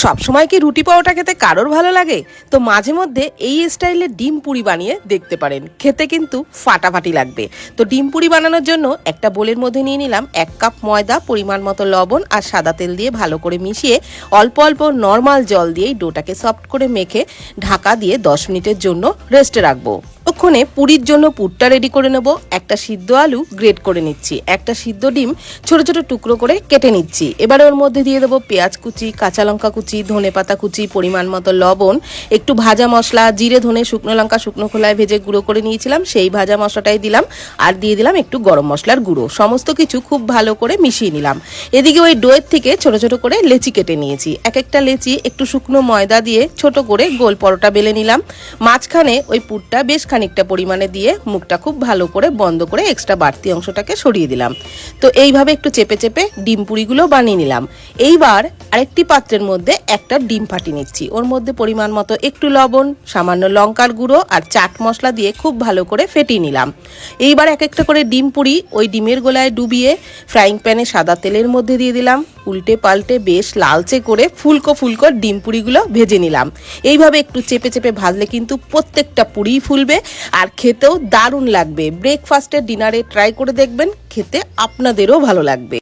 সব সময় কি রুটি পরোটা খেতে কারোর ভালো লাগে? তো মাঝে মধ্যে এই স্টাইলে ডিম পুরি বানিয়ে দেখতে পারেন, খেতে কিন্তু ফাটাফাটি লাগবে। তো ডিম পুরি বানানোর জন্য একটা বোলের মধ্যে নিয়ে নিলাম 1 কাপ ময়দা, পরিমাণ মতো লবণ আর সাদা তেল দিয়ে ভালো করে মিশিয়ে অল্প অল্প নর্মাল জল দিয়েই ডোটাকে সফট করে মেখে ঢাকা দিয়ে 10 মিনিটের জন্য রেস্টে রাখবো। ওখানে পুরির জন্য পুরটা রেডি করে নেব। একটা সিদ্ধ আলু গ্রেট করে নিচ্ছি, একটা সিদ্ধ ডিম ছোট ছোট টুকরো করে কেটে নিচ্ছি। এবারে ওর মধ্যে দিয়ে দেবো পেঁয়াজ কুচি, কাঁচা লঙ্কা কুচি, ধনেপাতা কুচি, পরিমাণ মতো লবণ, একটু ভাজা মশলা, জিরে ধনে শুকনো লঙ্কা শুকনো খোলায় ভেজে গুঁড়ো করে নিয়েছিলাম সেই ভাজা মশলাটাই দিলাম, আর দিয়ে দিলাম একটু গরম মশলার গুঁড়ো। সমস্ত কিছু খুব ভালো করে মিশিয়ে নিলাম। এদিকে ওই ডোয়ের থেকে ছোট ছোট করে লেচি কেটে নিয়েছি। এক একটা লেচি একটু শুকনো ময়দা দিয়ে ছোট করে গোল পরোটা বেলে নিলাম। মাঝখানে ওই পুরটা বেশ খানিকটা পরিমাণে দিয়ে মুখটা খুব ভালো করে বন্ধ করে এক্সট্রা বাড়তি অংশটাকে সরিয়ে দিলাম। তো এইভাবে একটু চেপে চেপে ডিম পুরিগুলো বানিয়ে নিলাম। এইবার আরেকটি পাত্রের মধ্যে একটা ডিম ফাটিয়ে নিচ্ছি। ওর মধ্যে পরিমাণ মতো একটু লবণ, সামান্য লঙ্কার গুঁড়ো আর চাট মশলা দিয়ে খুব ভালো করে ফেটিয়ে নিলাম। এইবার এক একটা করে ডিম পুরি ওই ডিমের গোলায় ডুবিয়ে ফ্রাইং প্যানে সাদা তেলের মধ্যে দিয়ে দিলাম। উল্টে পাল্টে বেশ লালচে করে ফুলকো ফুলকো ডিম পুরিগুলো ভেজে নিলাম। এইভাবে একটু চেপে চেপে ভাজলে কিন্তু প্রত্যেকটা পুরিই ফুলবে আর খেতেও দারুণ লাগবে। ব্রেকফাস্টে, ডিনারে ট্রাই করে দেখবেন, খেতে আপনাদেরও ভালো লাগবে।